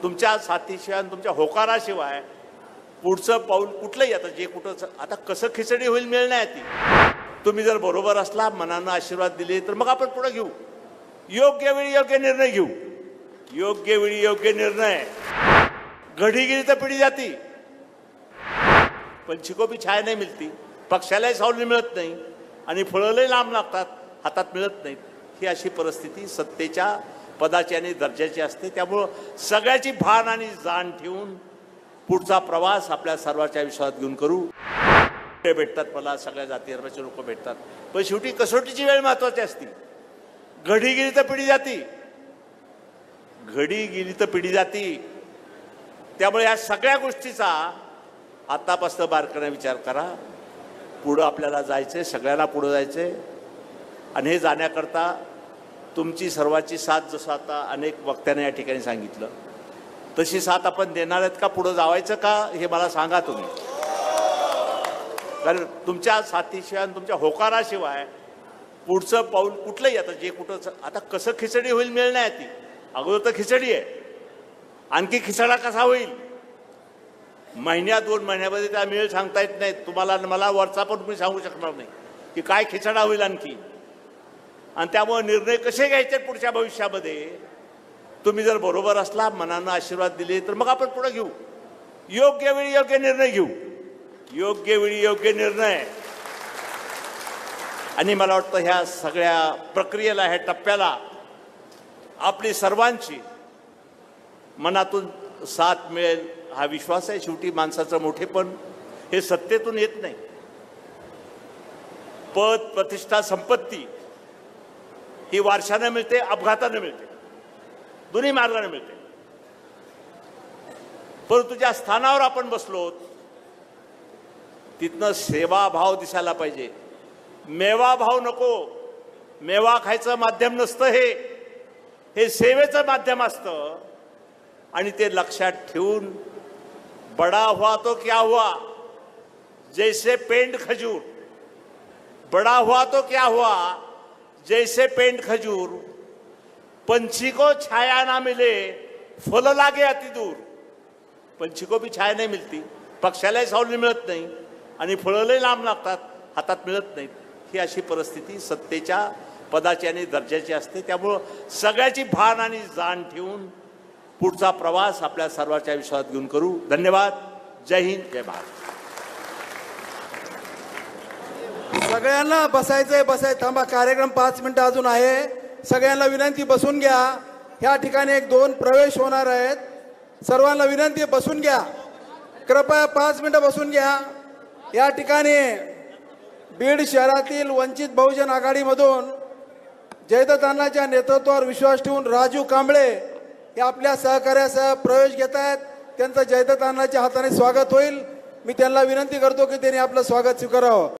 तुमच्या साथीशिवाय तुमच्या होकाराशिवाय पुढचं पाऊल कुठलंही आता जे कुठं आता कसं खिचडी होईल मिळणार ती तुम्ही जर बरोबर असला मनानं आशीर्वाद दिले तर मग आपण पुढे घेऊ योग्य वेळी योग्य निर्णय घेऊ योग्य वेळी योग्य निर्णय घडी गेली तर पिढी जाती पंछी भी छाया नहीं मिळती पक्षालाही सावली मिळत नाही आणि फळंही लांब लागतात हातात मिळत नाहीत ही अशी परिस्थिती सत्तेच्या पदाची आणि दर्जाची असते त्यामुळं सगळ्याची भान आणि जाण ठेवून पुढचा प्रवास आपल्या सर्वांच्या विश्वासात घेऊन करू भेटतात मला सगळ्या जाती धर्माचे लोक भेटतात पण शेवटी कसोटीची वेळ महत्वाची असते घडी गेली तर पिढी जाती घडी गेली तर पिढी जाती त्यामुळे या सगळ्या गोष्टीचा आतापासून बारकाईने विचार करा पुढं आपल्याला जायचंय सगळ्यांना पुढं जायचंय आणि हे जाण्याकरता तुमची सर्वांची साथ जसं आता अनेक वक्त्यांनी या ठिकाणी सांगितलं तशी साथ आपण देणार आहेत का पुढं जावायचं का हे मला सांगा तुम्ही कारण तुमच्या साथीशिवाय तुमच्या होकाराशिवाय पुढचं पाऊल कुठलंही आता जे कुठं आता कसं खिचडी होईल मिळणार ती अगोदर तर खिचडी आहे आणखी खिचडा कसा होईल महिन्या 2 महिन्यामध्ये त्या मिळेल सांगता येत नाही तुम्हाला मला वरचा पण तुम्ही सांगू शकणार नाही की काय खिचडा होईल आणखी आणि त्यामुळे निर्णय कसे घ्यायचे पुढच्या भविष्यामध्ये तुम्ही जर बरोबर असला मनानं आशीर्वाद दिले तर मग आपण पुढे घेऊ योग्य वेळी योग्य निर्णय घेऊ योग्य वेळी योग्य निर्णय आणि मला वाटतं ह्या सगळ्या प्रक्रियेला ह्या टप्प्याला आपली सर्वांची मनातून साथ मिळेल हा विश्वास आहे शेवटी माणसाचं मोठेपण हे सत्तेतून येत नाही पद प्रतिष्ठा संपत्ती ही वारशाने मिळते अपघाताने मिळते दोन्ही मार्गाने मिळते परंतु ज्या स्थानावर आपण बसलो तिथनं सेवाभाव दिसायला पाहिजे मेवा भाव नको मेवा खायचं माध्यम नसतं हे सेवेचं माध्यम असतं आणि ते लक्षात ठेवून बड़ा हुआ तो क्या हुआ जैसे पेंट खजूर बड़ा हुआ तो क्या हुआ जैसे पेंट खजूर पंछी को छाया ना मिले फल लागे अति दूर पंछी को भी छाया नहीं मिलती पक्षालाही सावली मिळत नाही आणि फळंही लांब लागतात हातात मिळत नाहीत ही अशी परिस्थिती सत्तेच्या पदाची आणि दर्जाची असते त्यामुळं सगळ्याची भान आणि जाण ठेवून पुढचा प्रवास आपल्या सर्वांच्या विश्वासात घेऊन करू धन्यवाद जय हिंद जय भारत सगळ्यांना बसायचंय थांबा कार्यक्रम 5 मिनिटं अजून आहे सगळ्यांना विनंती बसून घ्या ह्या ठिकाणी 1-2 प्रवेश होणार आहेत सर्वांना विनंती बसून घ्या कृपया 5 मिनिटं बसून घ्या या ठिकाणी बीड शहरातील वंचित बहुजन आघाडीमधून जयदत्त अण्णांच्या नेतृत्वावर विश्वास ठेवून राजू कांबळे हे आपल्या सहकार्यासह प्रवेश घेत आहेत त्यांचं जयदत्त अण्णांच्या हाताने स्वागत होईल मी त्यांना विनंती करतो की त्यांनी आपलं स्वागत स्वीकारावं।